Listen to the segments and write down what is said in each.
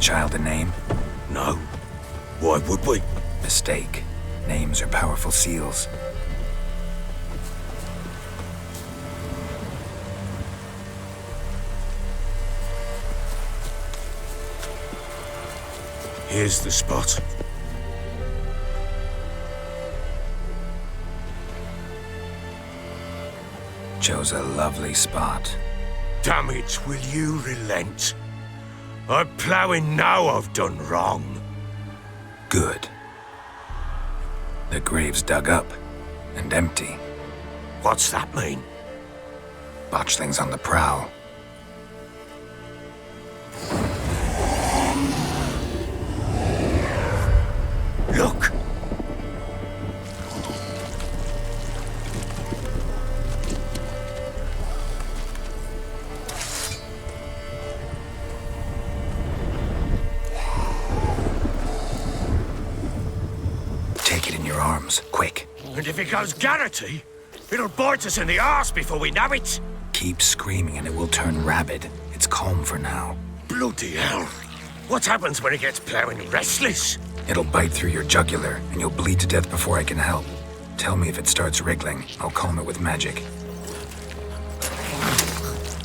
child a name? No. Why would we? Mistake. Names are powerful seals. Here's the spot. Chose a lovely spot. Damn it, will you relent? I'm ploughing now I've done wrong. Good. The grave's dug up and empty. What's that mean? Botchling's on the prowl. Look! Take it in your arms, quick. And if it goes Garrity, it'll bite us in the arse before we know it. Keep screaming and it will turn rabid. It's calm for now. Bloody hell. What happens when it gets ploughing restless? It'll bite through your jugular, and you'll bleed to death before I can help. Tell me if it starts wriggling. I'll calm it with magic.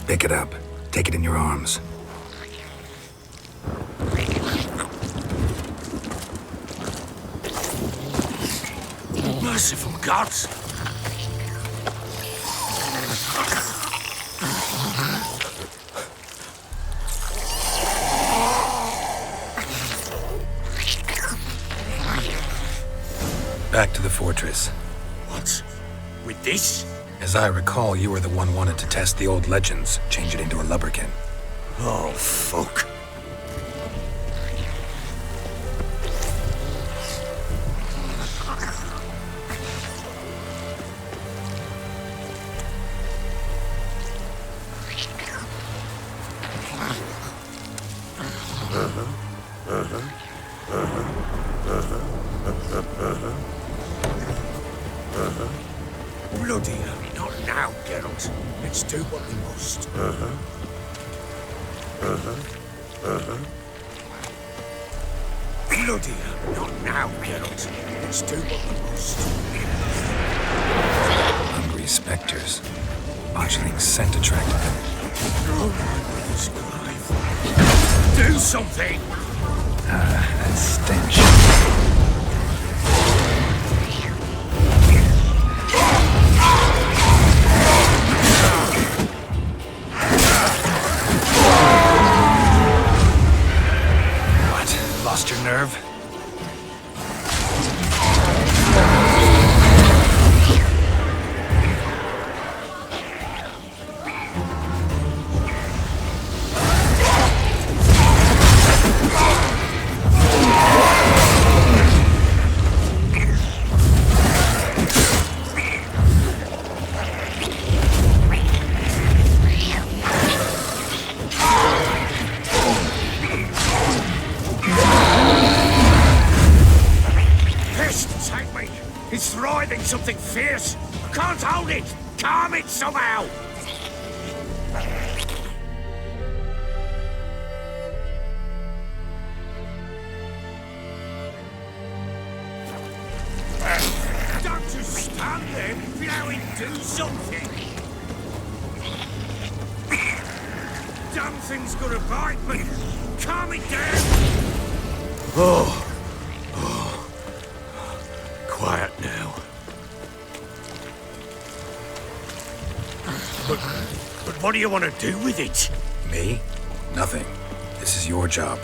Pick it up. Take it in your arms. Merciful gods! Back to the fortress. What? With this? As I recall, you were the one wanted to test the old legends, change it into a lubberkin. Oh, fuck. Bloody hell, not now, Geralt. Let's do what we must. Bloody hell, not now, Geralt. Let's do what we must. Hungry specters. Botchling's scent attracted them. Oh, my goodness, Clive. Do something! That stench. Lost your nerve? It's writhing something fierce. I can't hold it. Calm it somehow. Don't just stand there. Flowing, do something. Damn thing's gonna bite me. Calm it down. Oh. Quiet now. But what do you want to do with it? Me? Nothing. This is your job.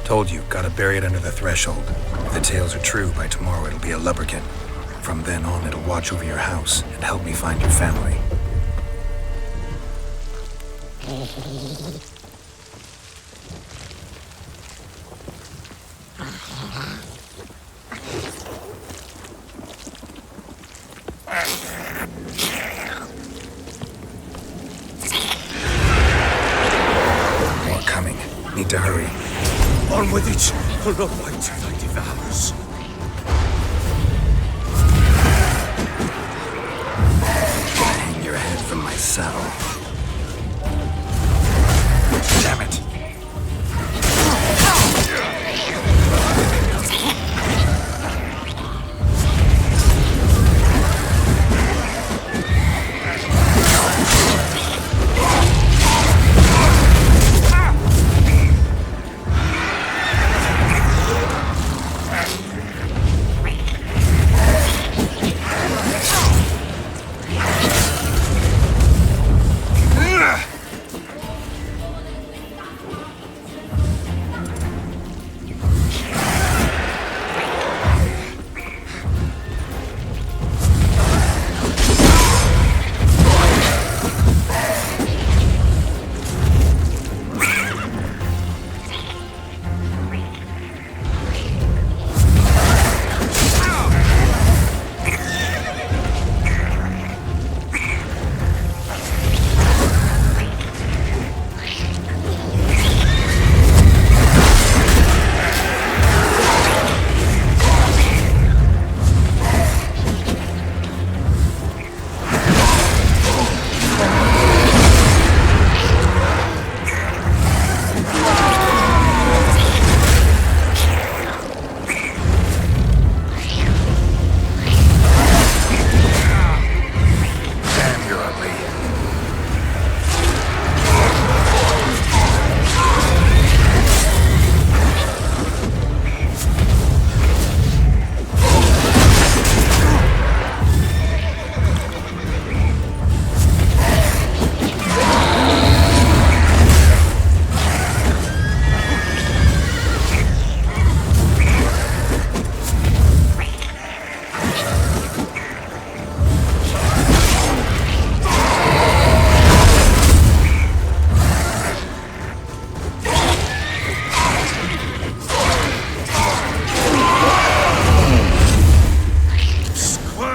Told you, gotta bury it under the threshold. If the tales are true, by tomorrow it'll be a lubberkin. From then on, it'll watch over your house and help me find your family. More coming. Need to hurry. On with it! I'll not wait till they devour us. Hang your head from my saddle. Damn it.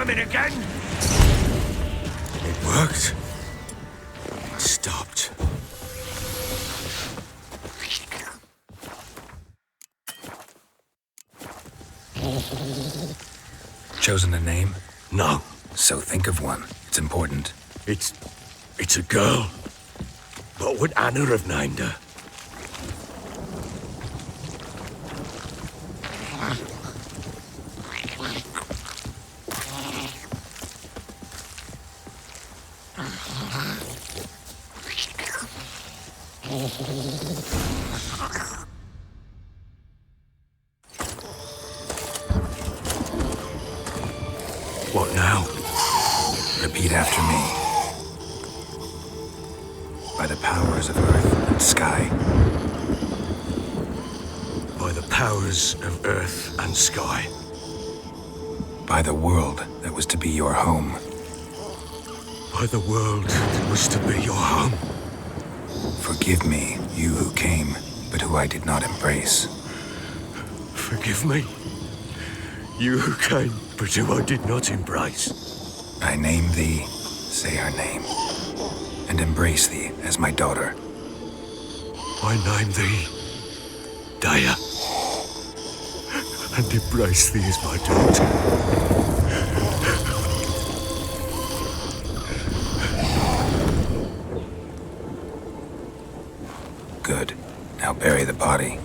coming again? It worked. It stopped. Chosen a name? No. So think of one. It's important. It's a girl. What would Anna have named her? What now? Repeat after me. By the powers of earth and sky. By the powers of earth and sky. By the world that was to be your home. By the world that was to be your home. Forgive me, you who came, but who I did not embrace. Forgive me. You who came, but who I did not embrace. I name thee, say her name, and embrace thee as my daughter. I name thee Dea, and embrace thee as my daughter. Good. Now bury the body.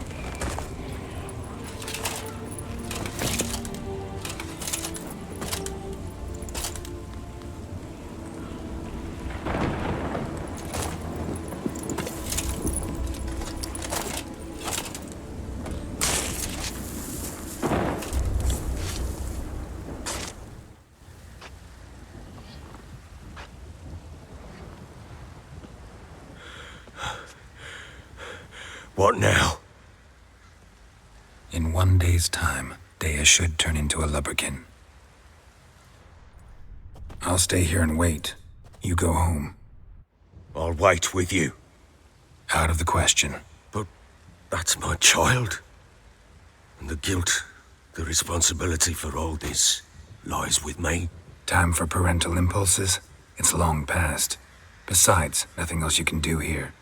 What now? In 1 day's time, Dea should turn into a lubberkin. I'll stay here and wait. You go home. I'll wait with you. Out of the question. But that's my child. And the guilt, the responsibility for all this lies with me. Time for parental impulses? It's long past. Besides, nothing else you can do here.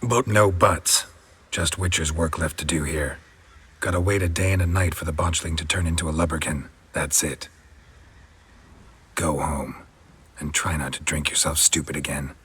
But No buts. Just Witcher's work left to do here. Gotta wait a day and a night for the botchling to turn into a lubberkin. That's it. Go home. And try not to drink yourself stupid again.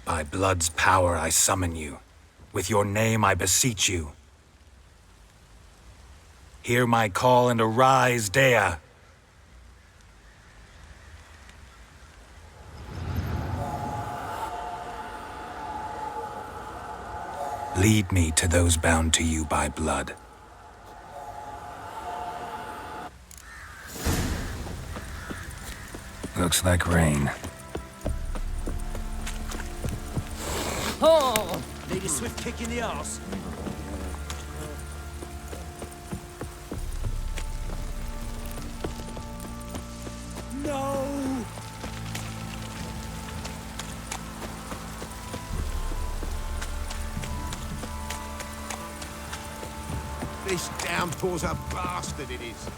By blood's power I summon you. With your name I beseech you. Hear my call and arise, Dea. Lead me to those bound to you by blood. Looks like rain. Oh! Need a swift kick in the arse. No! This downpour's a bastard, it is.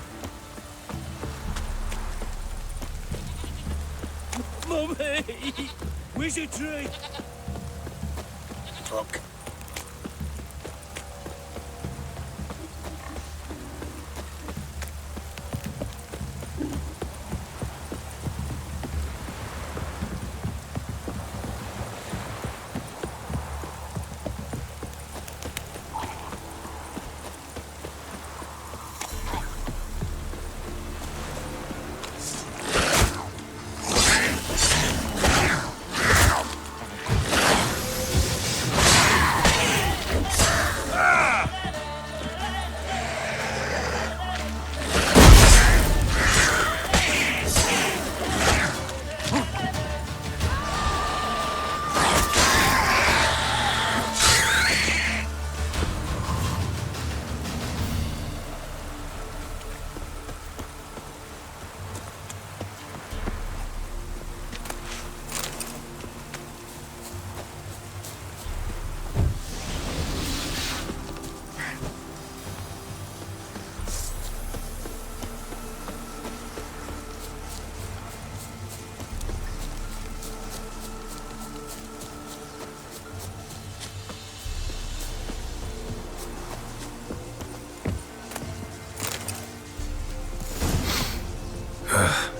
Mummy! Wizardry! Look.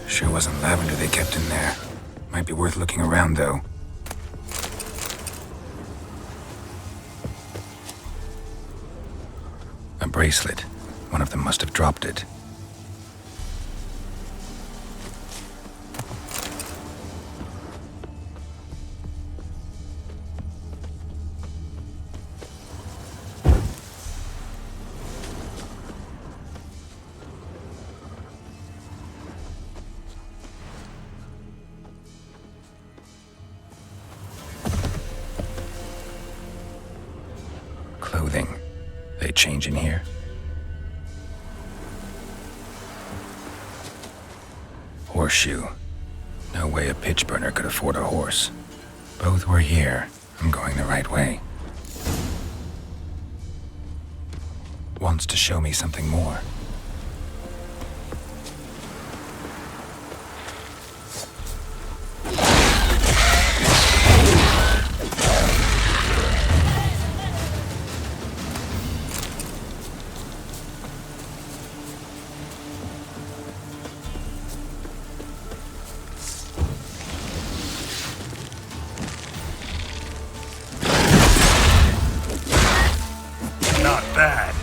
Sure wasn't lavender they kept in there. Might be worth looking around, though. A bracelet. One of them must have dropped it. Clothing. They change in here? Horseshoe. No way a pitch burner could afford a horse. Both were here. I'm going the right way. Wants to show me something more. Not bad.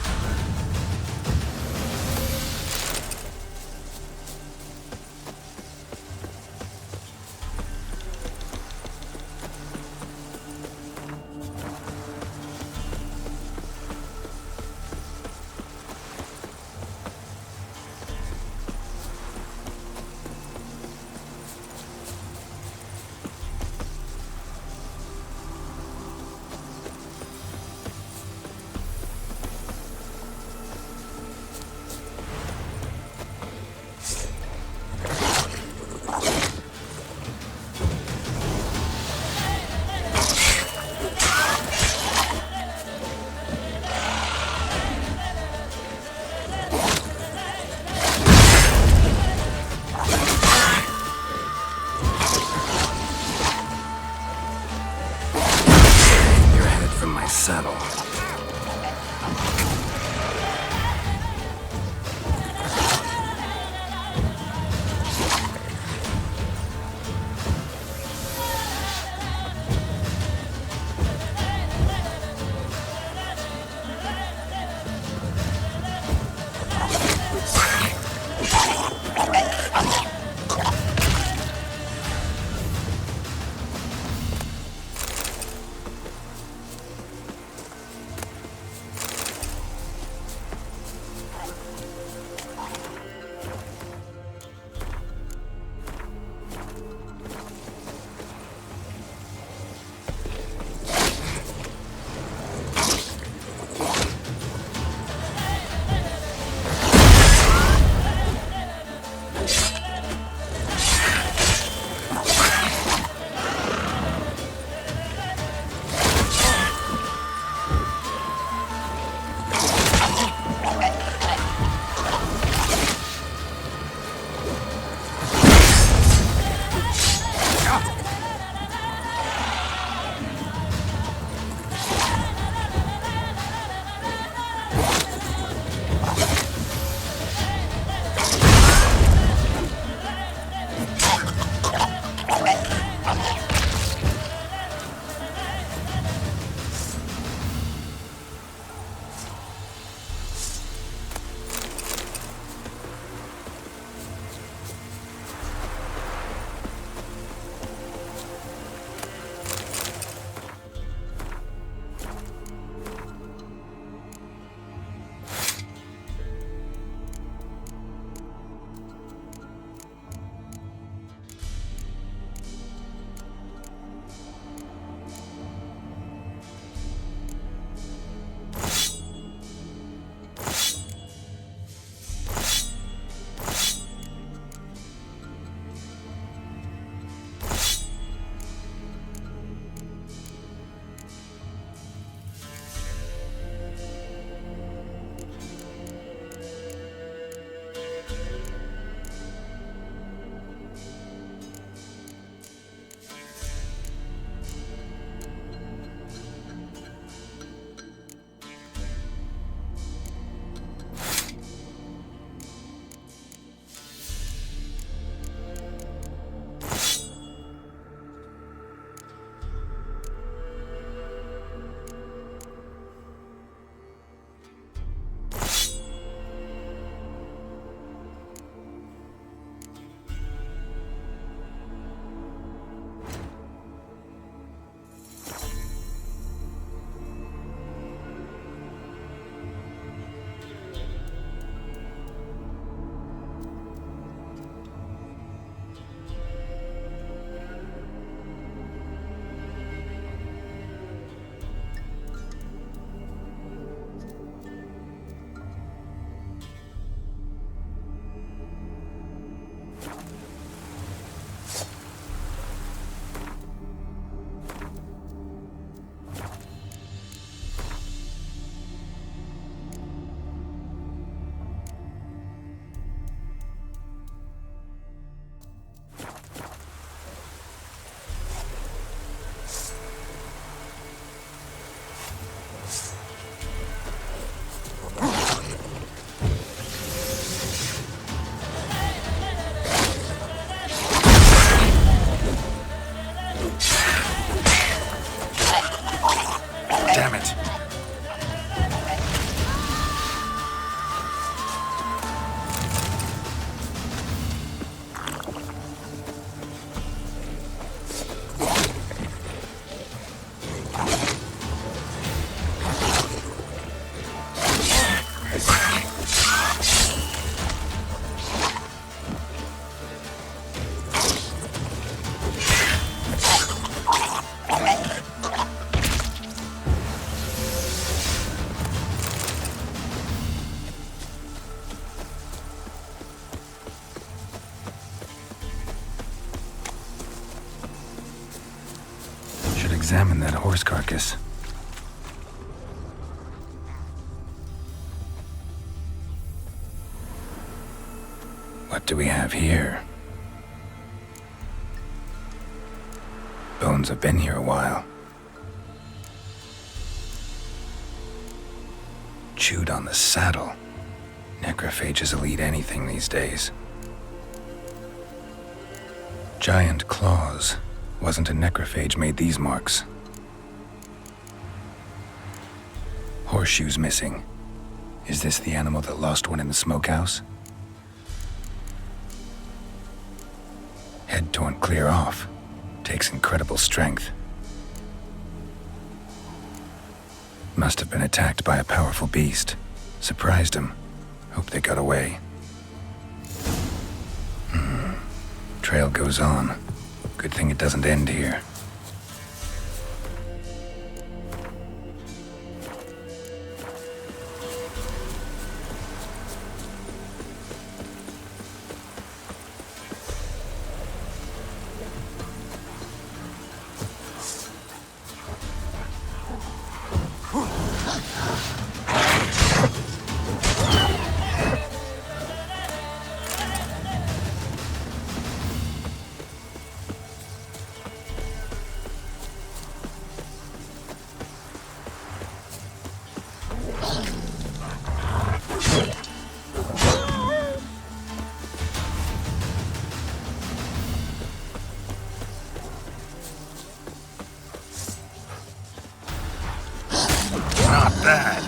Saddle. examine that horse carcass. What do we have here? Bones have been here a while. Chewed on the saddle. Necrophages will eat anything these days. Giant claws. Wasn't a necrophage made these marks. Horseshoes missing. Is this the animal that lost one in the smokehouse? Head torn clear off. Takes incredible strength. Must have been attacked by a powerful beast. Surprised him. Hope they got away. Trail goes on. Good thing it doesn't end here. Not bad.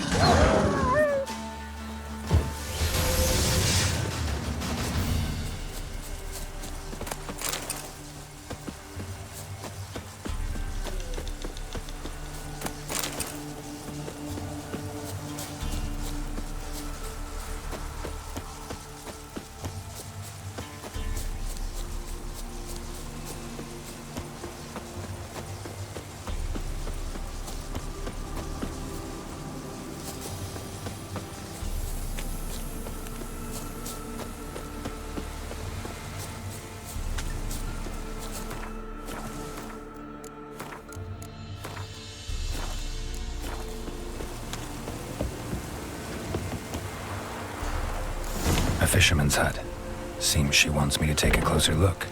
A fisherman's hut. Seems she wants me to take a closer look.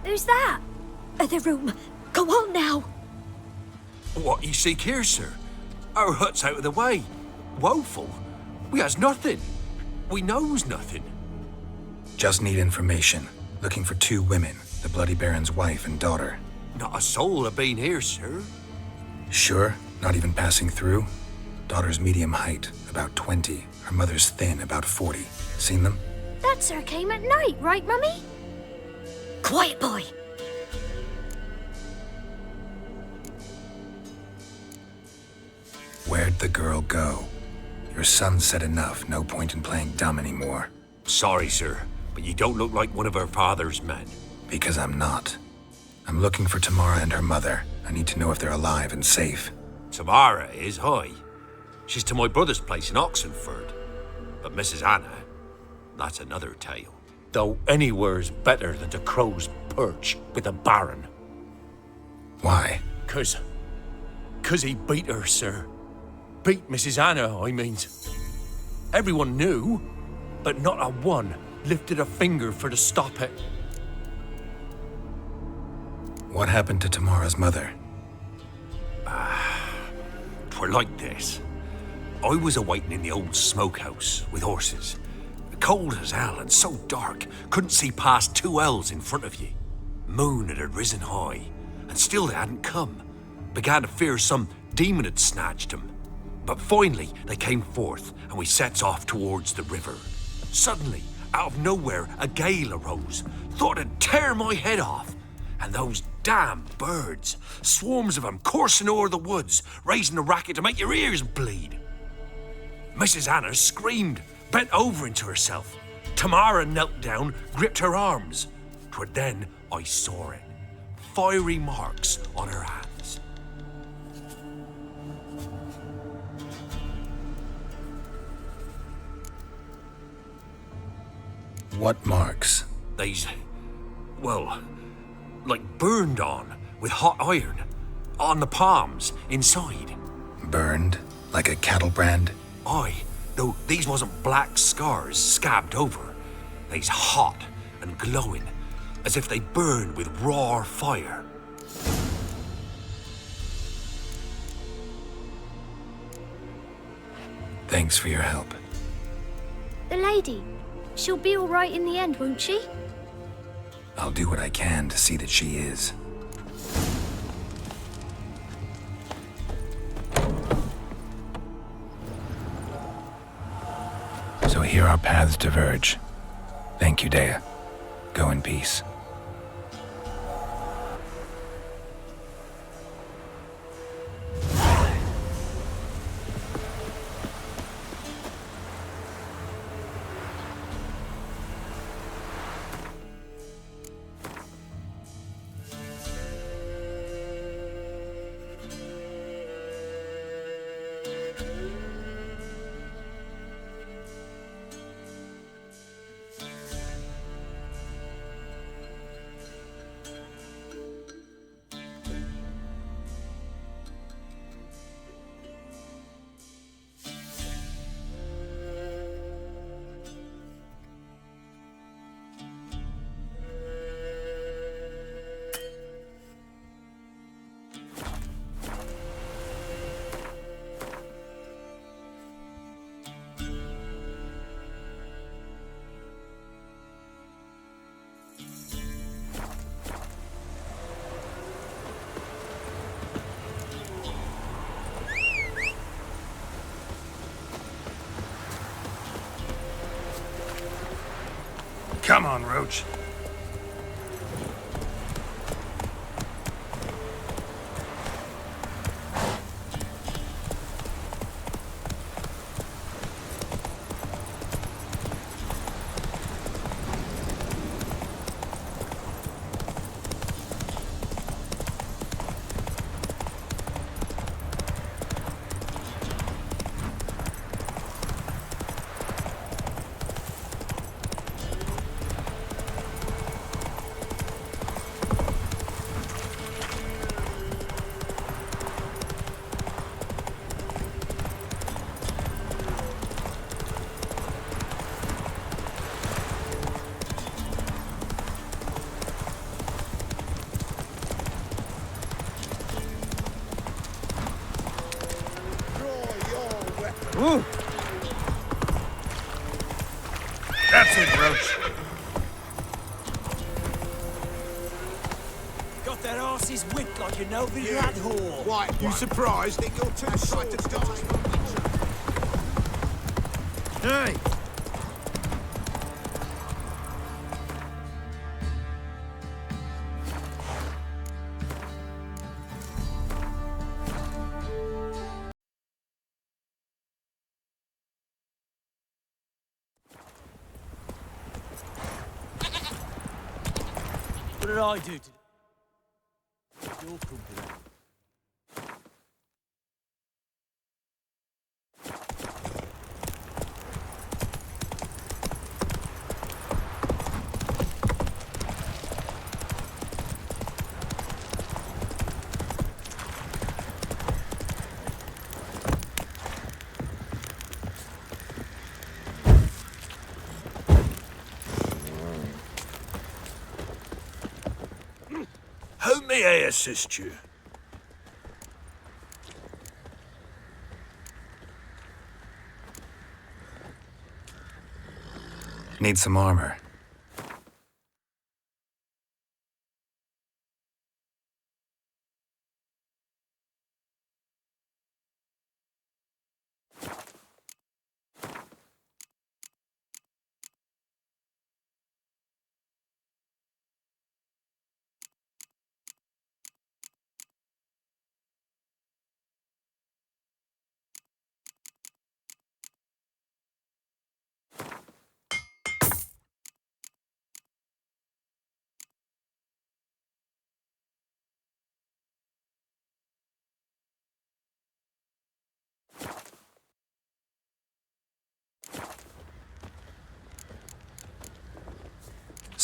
Who's that? The room. Go on now. What you seek here, sir? Our hut's out of the way. Woeful. We has nothing. We knows nothing. Just need information. Looking for 2 women, the Bloody Baron's wife and daughter. Not a soul have been here, sir. Sure? Not even passing through? Daughter's medium height, about 20. Her mother's thin, about 40. Seen them? That sir came at night, right, Mummy? Quiet, boy. Where'd the girl go? Your son said enough, no point in playing dumb anymore. Sorry, sir, but you don't look like one of her father's men. Because I'm not. I'm looking for Tamara and her mother. I need to know if they're alive and safe. Tamara is, hi. She's to my brother's place in Oxenford. But Mrs. Anna, that's another tale. Though anywhere's better than to Crow's Perch with a baron. Why? 'Cause he beat her, sir. Beat Mrs. Anna, I means. Everyone knew, but not a one lifted a finger for to stop it. What happened to Tamara's mother? 'Twere like this. I was awaiting in the old smokehouse with horses. Cold as hell and so dark, couldn't see past 2 ells in front of you. Moon had risen high, and still they hadn't come. Began to fear some demon had snatched them. But finally they came forth, and we sets off towards the river. Suddenly, out of nowhere, a gale arose. Thought it'd tear my head off. And those damn birds, swarms of them coursing o'er the woods, raising a racket to make your ears bleed. Mrs. Anna screamed, bent over into herself. Tamara knelt down, gripped her arms. 'Twere then I saw it. Fiery marks on her hands. What marks? They's, well, like burned on with hot iron. On the palms, inside. Burned? Like a cattle brand? Aye, though these wasn't black scars scabbed over. They's hot and glowing, as if they burned with raw fire. Thanks for your help. The lady. She'll be all right in the end, won't she? I'll do what I can to see that she is. So here our paths diverge. Thank you, Dea. Go in peace. Come on, Roach. Ooh. That's it, Roach. Got their asses whipped like a nobody lad whore. Why, you surprised that your two tried to stop us? Hey! What did I do to your company? How may I assist you? Need some armor.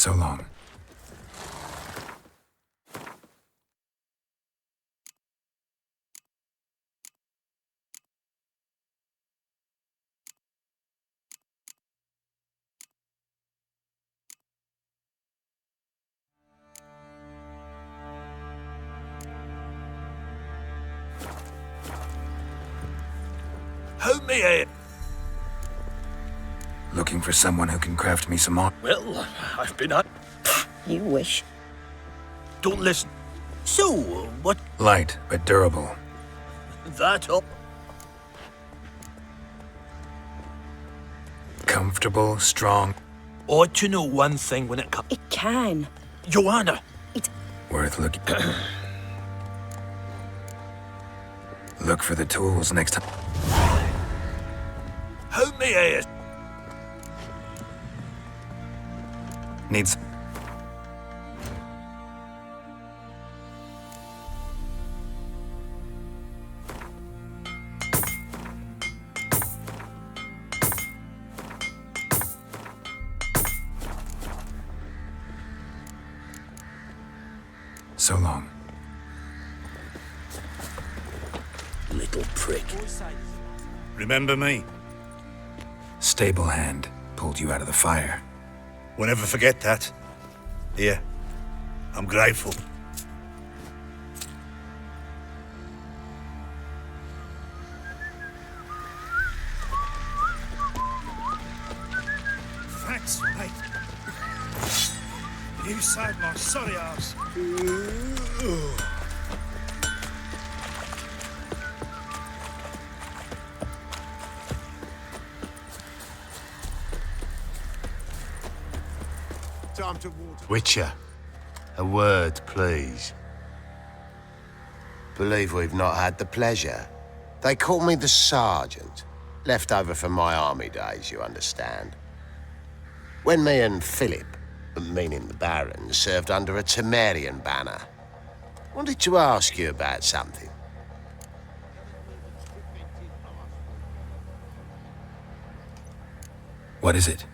So long. Help me here. Looking for someone who can craft me some armor. Well, I've been at... You wish. Don't listen. So, what Light, but durable. that up? Comfortable, strong, Ought to know one thing when it comes... It can. Joanna! worth looking. Look for the tools next time. Help me here. Needs. So long. Little prick. Remember me? Stable hand pulled you out of the fire. We'll never forget that. Here, I'm grateful. Thanks, mate. You saved my sorry ass. Time to water. Witcher, a word, please. Believe we've not had the pleasure. They call me the Sergeant. Left over from my army days, you understand. When me and Philip, meaning the Baron, served under a Temerian banner, wanted to ask you about something. What is it?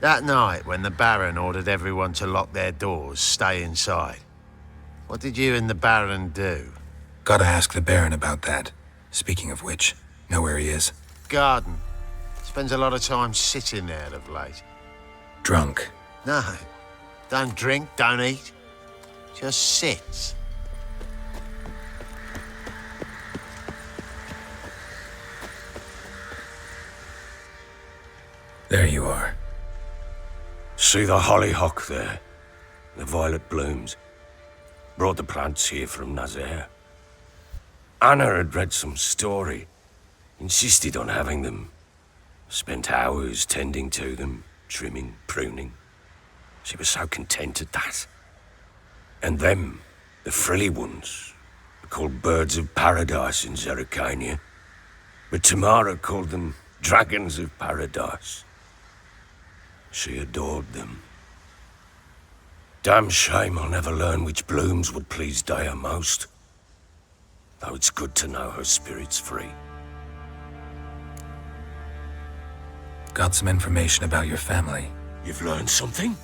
That night, when the Baron ordered everyone to lock their doors, stay inside, what did you and the Baron do? Gotta ask the Baron about that. Speaking of which, know where he is? Garden. Spends a lot of time sitting there of late. Drunk. No, don't drink, don't eat. Just sits. There you are. See the hollyhock there? The violet blooms. Brought the plants here from Nazaire. Anna had read some story. Insisted on having them. Spent hours tending to them, trimming, pruning. She was so content at that. And them, the frilly ones, are called birds of paradise in Zerrikania. But Tamara called them dragons of paradise. She adored them. Damn shame I'll never learn which blooms would please Dea most. Though it's good to know her spirit's free. Got some information about your family. You've learned something?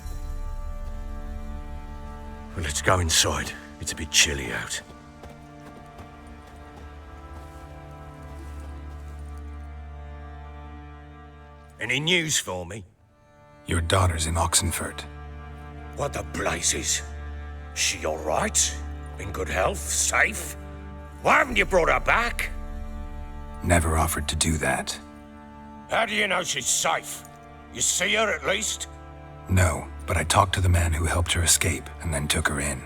Well, let's go inside. It's a bit chilly out. Any news for me? Your daughter's in Oxenfurt. What the blazes? She all right? In good health? Safe? Why haven't you brought her back? Never offered to do that. How do you know she's safe? You see her at least? No, but I talked to the man who helped her escape and then took her in.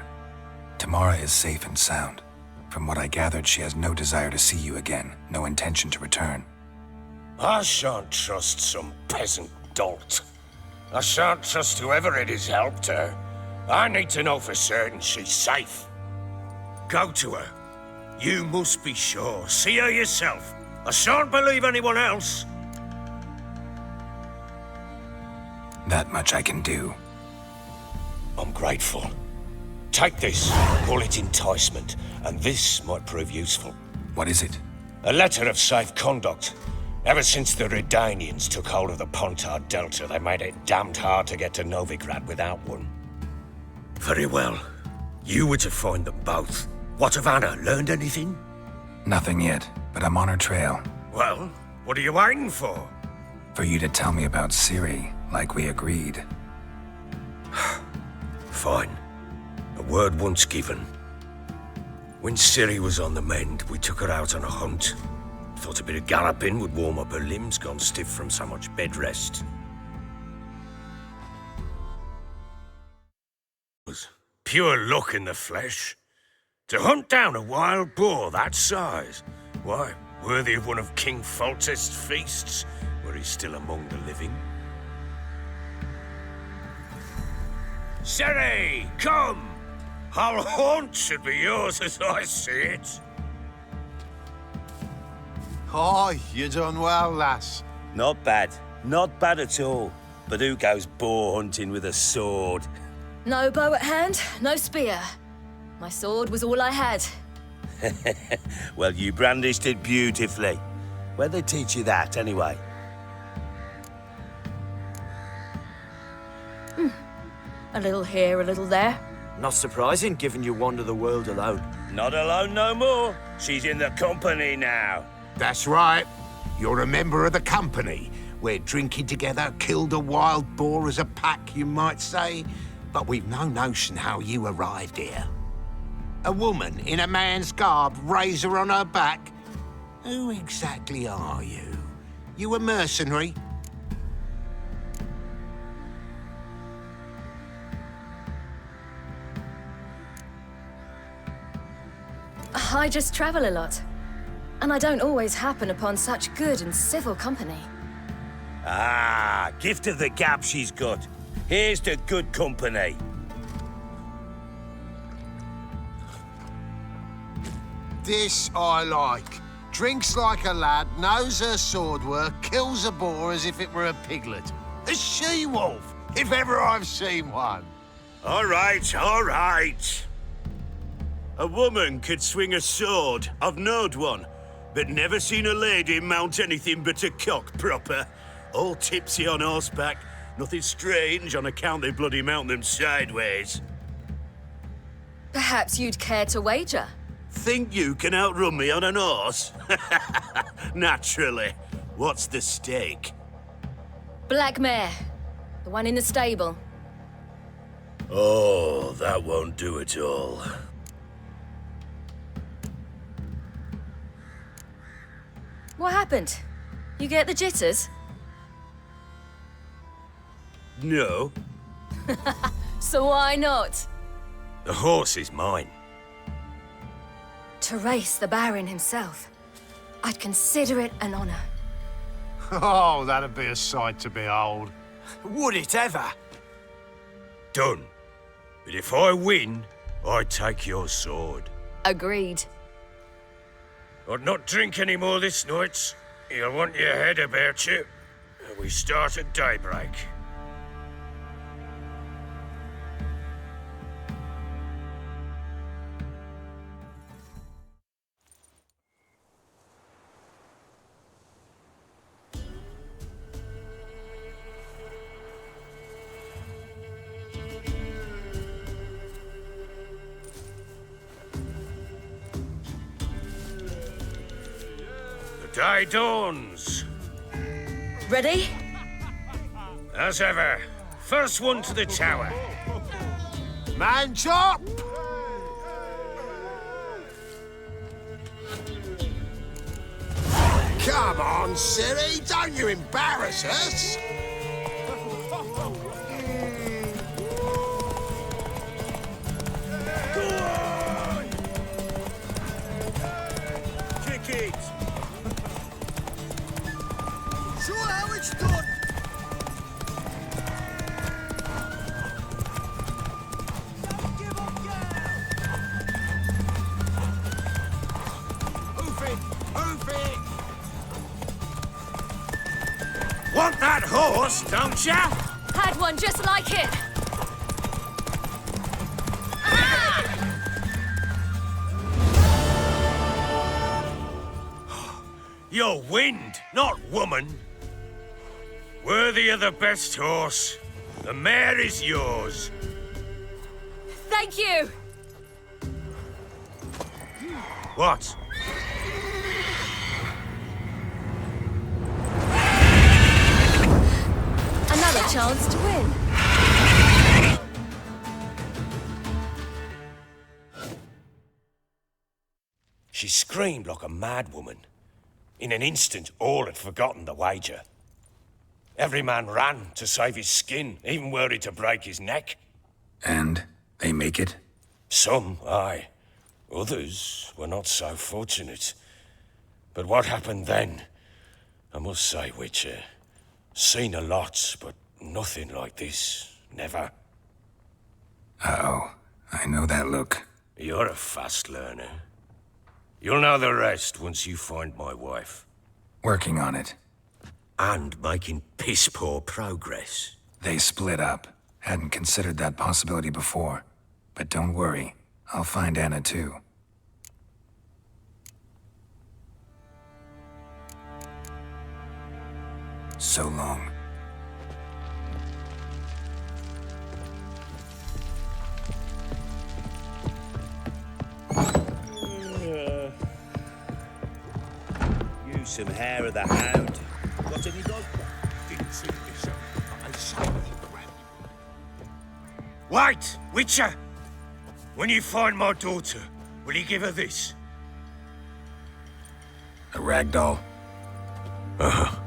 Tamara is safe and sound. From what I gathered, she has no desire to see you again, no intention to return. I shan't trust some peasant dolt. I shan't trust whoever it is helped her. I need to know for certain she's safe. Go to her. You must be sure. See her yourself. I shan't believe anyone else. That much I can do. I'm grateful. Take this. Call it enticement. And this might prove useful. What is it? A letter of safe conduct. Ever since the Redanians took hold of the Pontard Delta, they made it damned hard to get to Novigrad without one. Very well. You were to find them both. What of Anna? Learned anything? Nothing yet, but I'm on her trail. Well, what are you waiting for? For you to tell me about Ciri, like we agreed. Fine. A word once given. When Ciri was on the mend, we took her out on a hunt. Thought a bit of galloping would warm up her limbs, gone stiff from so much bed rest. It was pure luck in the flesh. To hunt down a wild boar that size, why, worthy of one of King Foltest's feasts, were he still among the living. Ciri, come! Our haunt should be yours as I see it. Oh, you done well, lass. Not bad. Not bad at all. But who goes boar hunting with a sword? No bow at hand, no spear. My sword was all I had. Well, you brandished it beautifully. Where'd they teach you that, anyway? A little here, a little there. Not surprising, given you wander the world alone. Not alone no more. She's in the company now. That's right. You're a member of the company. We're drinking together, killed a wild boar as a pack, you might say. But we've no notion how you arrived here. A woman in a man's garb, razor on her back. Who exactly are you? You a mercenary? I just travel a lot. And I don't always happen upon such good and civil company. Ah, gift of the gab she's got. Here's to good company. This I like. Drinks like a lad, knows her sword work, kills a boar as if it were a piglet. A she-wolf, if ever I've seen one. All right, all right. A woman could swing a sword. I've knowed one, but never seen a lady mount anything but a cock proper. All tipsy on horseback. Nothing strange on account they bloody mount them sideways. Perhaps you'd care to wager? Think you can outrun me on an horse? Naturally. What's the stake? Black mare. The one in the stable. Oh, that won't do at all. What happened? You get the jitters? No. So why not? The horse is mine. To race the Baron himself. I'd consider it an honor. Oh, that'd be a sight to behold. Would it ever? Done. But if I win, I take your sword. Agreed. I'd not drink any more this night. You'll want your head about you. We start at daybreak. Day dawns. Ready? As ever, first one to the tower. Man chop! Come on, Ciri, don't you embarrass us! Go on! Kick it! Show how it's done! Hoof it! Hoof it! Want that horse, don't ya? Had one just like it. You're wind, not woman. Worthy of the best horse. The mare is yours. Thank you! What? Another chance to win. She screamed like a mad woman. In an instant, all had forgotten the wager. Every man ran to save his skin, even worried to break his neck. And they make it? Some, aye. Others were not so fortunate. But what happened then? I must say, Witcher, seen a lot, but nothing like this. Never. Uh-oh. I know that look. You're a fast learner. You'll know the rest once you find my wife. Working on it. And making piss-poor progress. They split up. Hadn't considered that possibility before. But don't worry. I'll find Anna too. So long. Use some hair of the hound. Got any dog? Didn't see this. I saw you grab Wait, Witcher! When you find my daughter, will you give her this? A ragdoll? Uh-huh.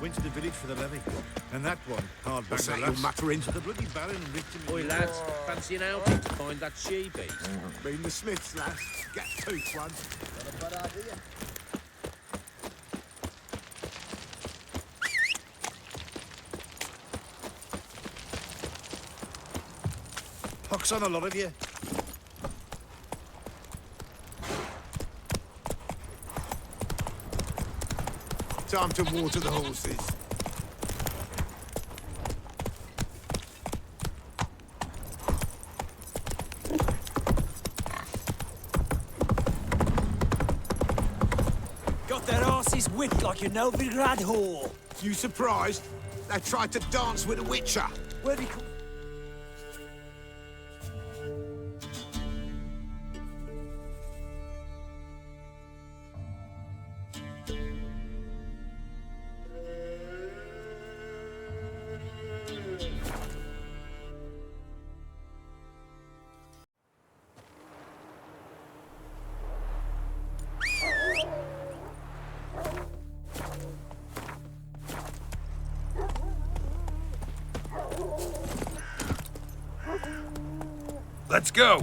Went to the village for the levy. And that one, hard What's bang that the you're lass. muttering? The bloody Baron ripped him. Oi, lads, fancy an outing to find that she-beast? Been the Smiths, lass. Get tooth one. Got a bad idea. Pox on a lot of you. Time to water the horses. Got their asses whipped like a Novigrad whore. You surprised? They tried to dance with a Witcher. Where'd he come... Let's go!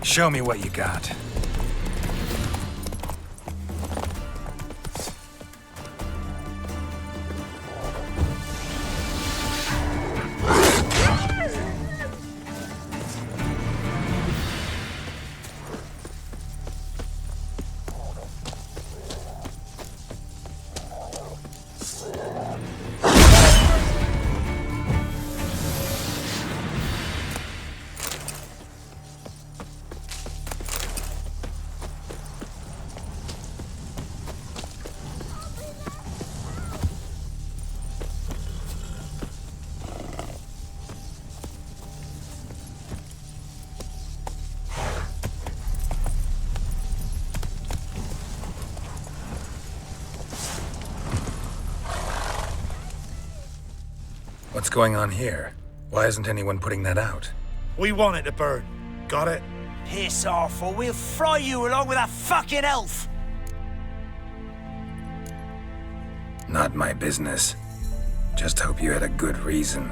Show me what you got. What's going on here? Why isn't anyone putting that out? We want it to burn. Got it? Piss off, or we'll fry you along with a fucking elf! Not my business. Just hope you had a good reason.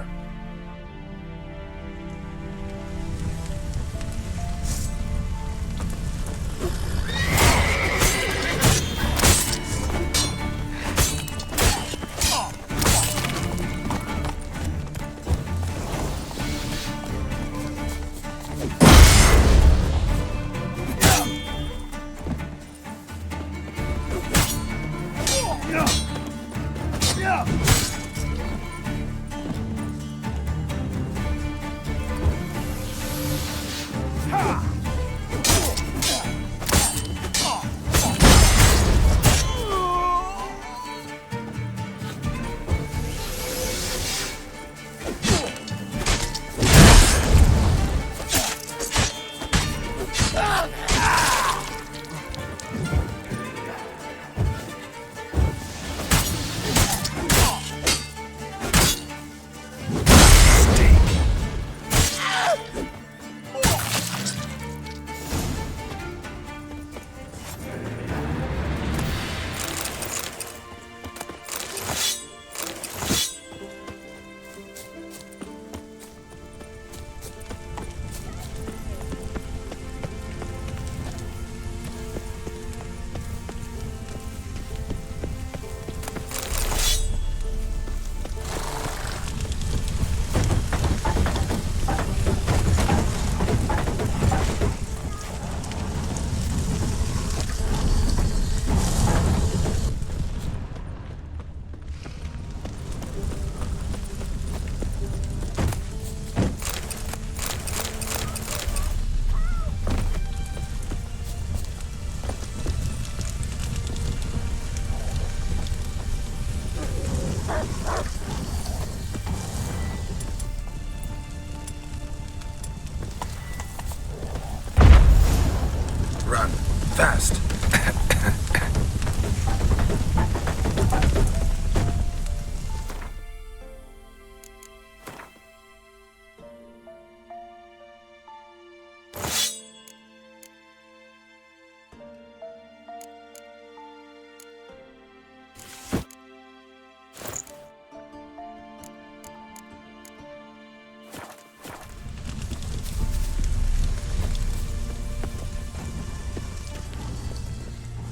Run. Fast.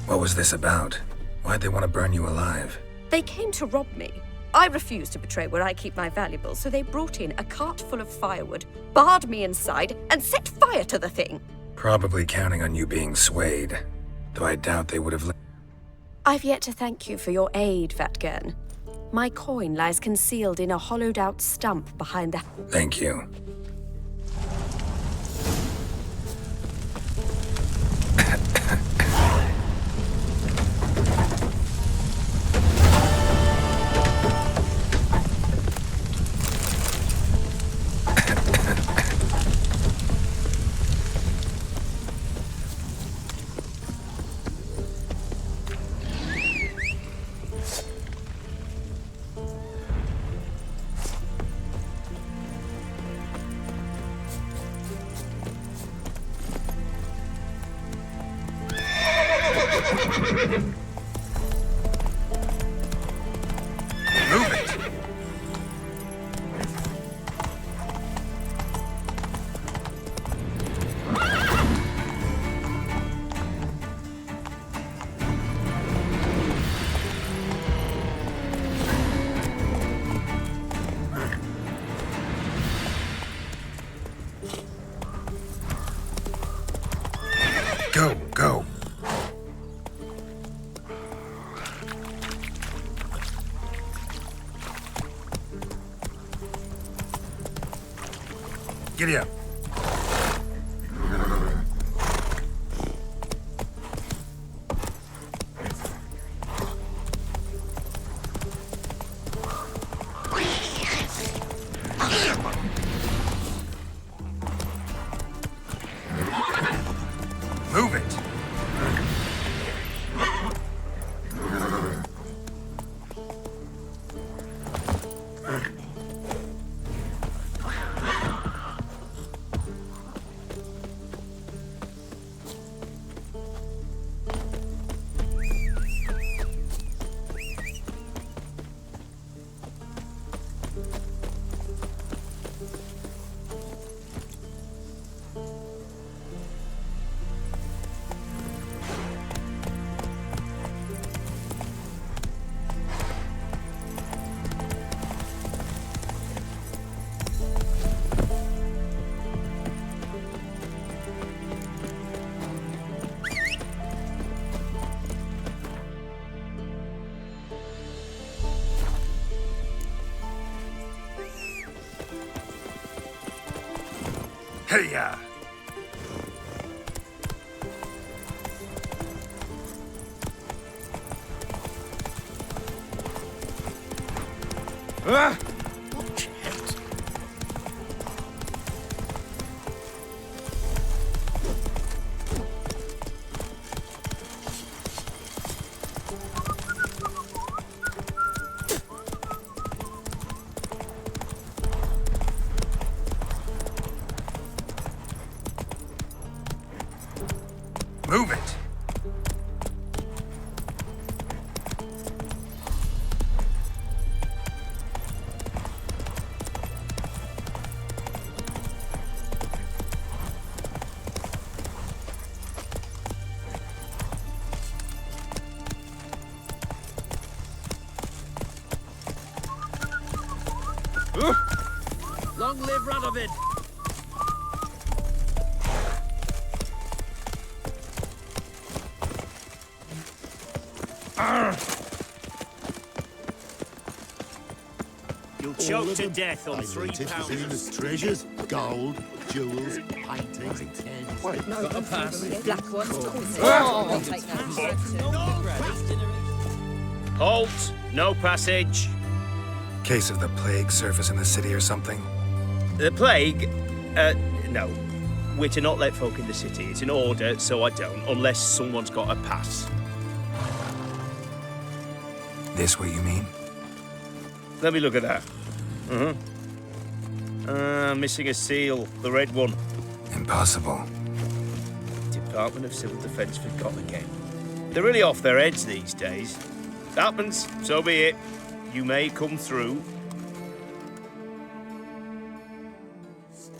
What was this about? Why'd they want to burn you alive? They came to rob me. I refused to betray where I keep my valuables, so they brought in a cart full of firewood, barred me inside, and set fire to the thing. Probably counting on you being swayed. Though I doubt they would have... I've yet to thank you for your aid, Vatgern. My coin lies concealed in a hollowed-out stump behind the... Thank you. Move it! Go, go. Giddy up. Move it. Hey-ya! Watch out. Move it! Long live Radovid! You'll choke to death on £3. Treasures, gold, jewels, paintings, Black ones. Halt! No passage. Case of the plague surface in the city or something? The plague? No. We're to not let folk in the city. It's an order, so I don't, unless someone's got a pass. This what you mean? Let me look at that. Missing a seal, the red one. Impossible. Department of Civil Defence forgot again. They're really off their heads these days. Happens, so be it. You may come through.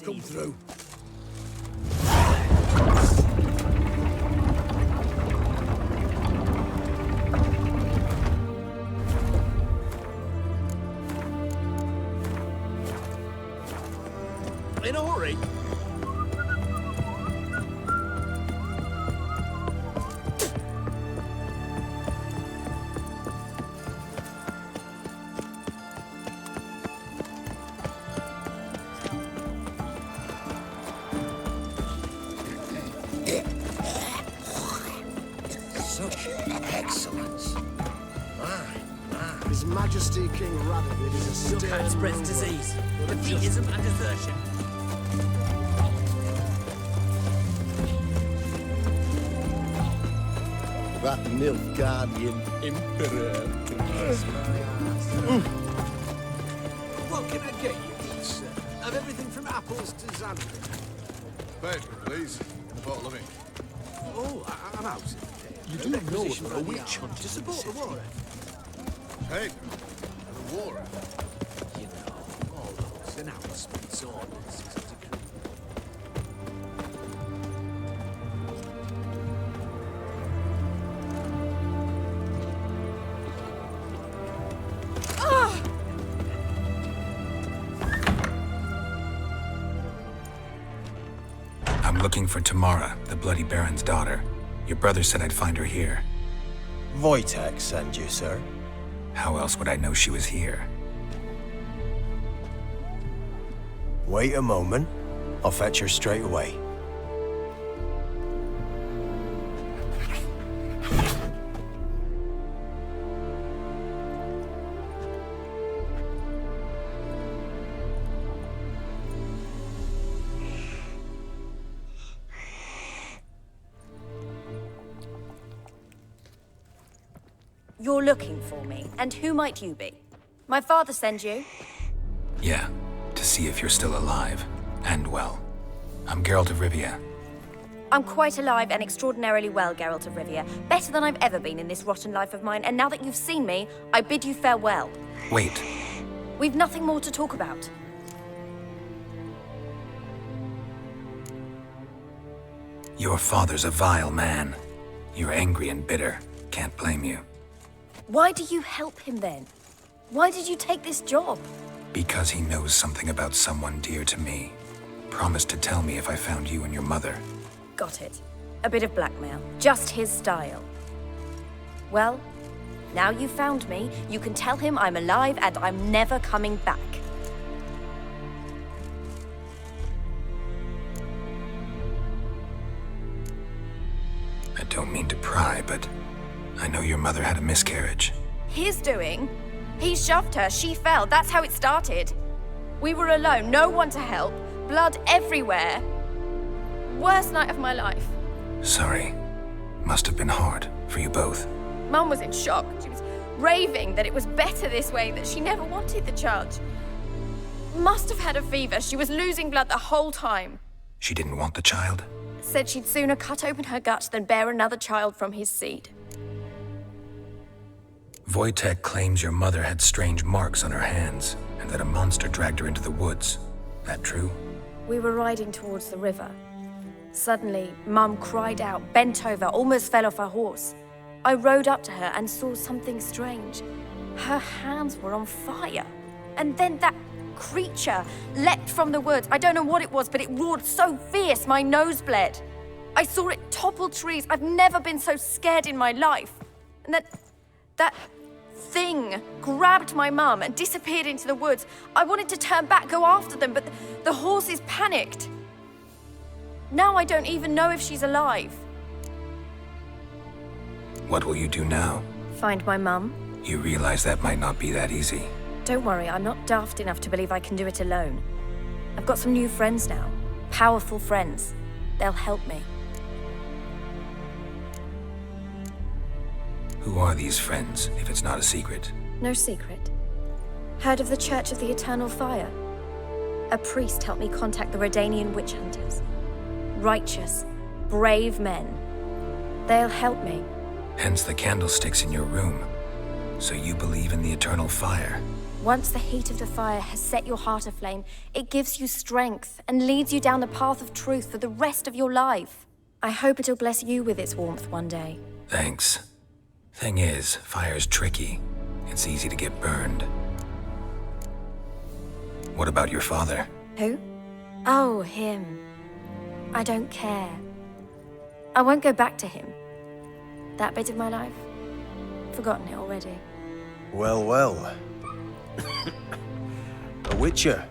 come through. In a hurry. Such excellence. His Majesty King Radovid is a stern Spreads ruler, disease, but a defeatism and desertion. That Nilfgaardian Emperor. What can I get you, please, sir? Of everything from apples to Xanadu. Paper, please. And a bottle of ink. Oh, I'm out. You do know of a witch hunt to support the war. Paper. And a war effort. You know, all those announcements, orders, etc. I'm looking for Tamara, the Bloody Baron's daughter. Your brother said I'd find her here. Wojtek sent you, sir. How else would I know she was here? Wait a moment. I'll fetch her straight away. You're looking for me, and who might you be? My father send you? Yeah, to see if you're still alive. And well. I'm Geralt of Rivia. I'm quite alive and extraordinarily well, Geralt of Rivia. Better than I've ever been in this rotten life of mine, and now that you've seen me, I bid you farewell. Wait. We've nothing more to talk about. Your father's a vile man. You're angry and bitter. Can't blame you. Why do you help him then? Why did you take this job? Because he knows something about someone dear to me. Promised to tell me if I found you and your mother. Got it. A bit of blackmail. Just his style. Well, now you've found me, you can tell him I'm alive and I'm never coming back. your mother had a miscarriage. His doing. He shoved her, she fell, that's how it started. We were alone, no one to help, blood everywhere. Worst night of my life. Sorry. Must have been hard for you both. Mum was in shock. She was raving that it was better this way, that she never wanted the child. Must have had a fever. She was losing blood the whole time. She didn't want the child? Said she'd sooner cut open her gut than bear another child from his seed. Wojtek claims your mother had strange marks on her hands, and that a monster dragged her into the woods. That true? We were riding towards the river. Suddenly, Mum cried out, bent over, almost fell off her horse. I rode up to her and saw something strange. Her hands were on fire. And then that creature leapt from the woods. I don't know what it was, but it roared so fierce, my nose bled. I saw it topple trees. I've never been so scared in my life. And that thing grabbed my mum and disappeared into the woods. I wanted to turn back, go after them, but the horses panicked. Now I don't even know if she's alive. What will you do now? Find my mum. You realize that might not be that easy. Don't worry, I'm not daft enough to believe I can do it alone. I've got some new friends now. Powerful friends. They'll help me. Who are these friends, if it's not a secret? No secret. Heard of the Church of the Eternal Fire? A priest helped me contact the Redanian witch hunters. Righteous, brave men. They'll help me. Hence the candlesticks in your room. So you believe in the eternal fire? Once the heat of the fire has set your heart aflame, it gives you strength and leads you down the path of truth for the rest of your life. I hope it'll bless you with its warmth one day. Thanks. Thing is, fire's tricky. It's easy to get burned. What about your father? Who? Oh, him. I don't care. I won't go back to him. That bit of my life? Forgotten it already. Well, well. A witcher.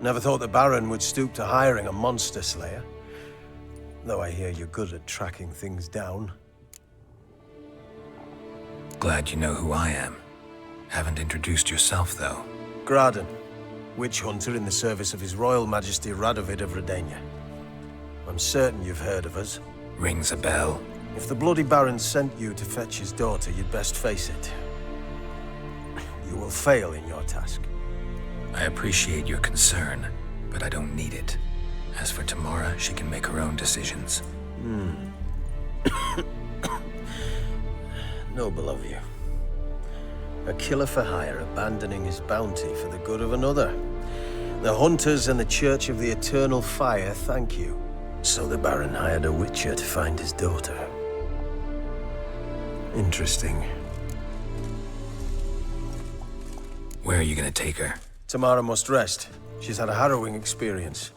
Never thought the Baron would stoop to hiring a monster slayer. Though I hear you're good at tracking things down. Glad you know who I am. Haven't introduced yourself, though. Graden, witch hunter in the service of His Royal Majesty Radovid of Redania. I'm certain you've heard of us. Rings a bell. If the Bloody Baron sent you to fetch his daughter, you'd best face it. You will fail in your task. I appreciate your concern, but I don't need it. As for Tamara, she can make her own decisions. Noble of you. A killer for hire abandoning his bounty for the good of another. The hunters and the Church of the Eternal Fire thank you. So the Baron hired a witcher to find his daughter. Interesting. Where are you gonna take her? Tamara must rest. She's had a harrowing experience.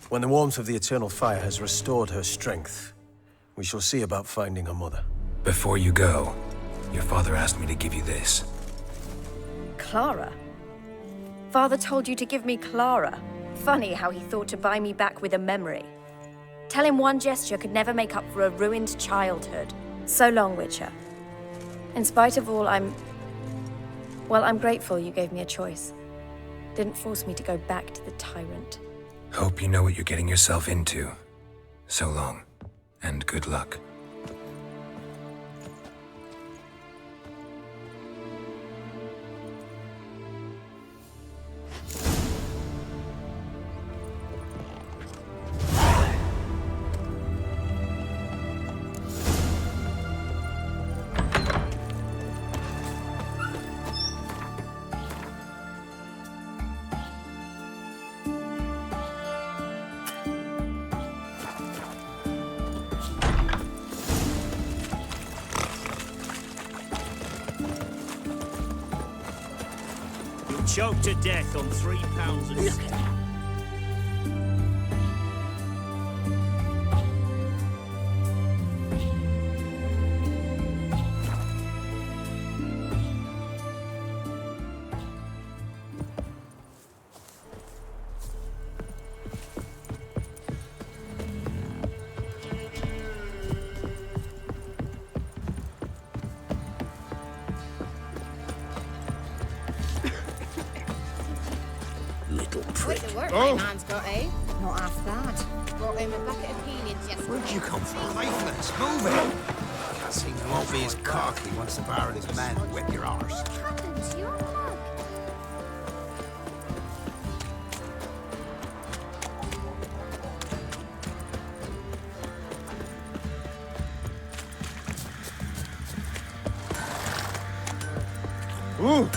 When the warmth of the Eternal Fire has restored her strength, we shall see about finding her mother. Before you go, your father asked me to give you this. Clara? Father told you to give me Clara. Funny how he thought to buy me back with a memory. Tell him one gesture could never make up for a ruined childhood. So long, Witcher. In spite of all, I'm grateful you gave me a choice. Didn't force me to go back to the tyrant. Hope you know what you're getting yourself into. So long, and good luck. Choked to death on 3 pounds of steak. little prick. Quite the work Oh. my man's got, eh? Not half bad. Brought him a bucket of peanuts yesterday. Where'd you come from? Lifeless, move it! Can't seem you won't be as cocky once the Baron's men whip your arse. What happened to your mug? Ooh!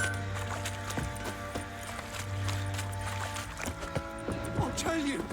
I'll tell you,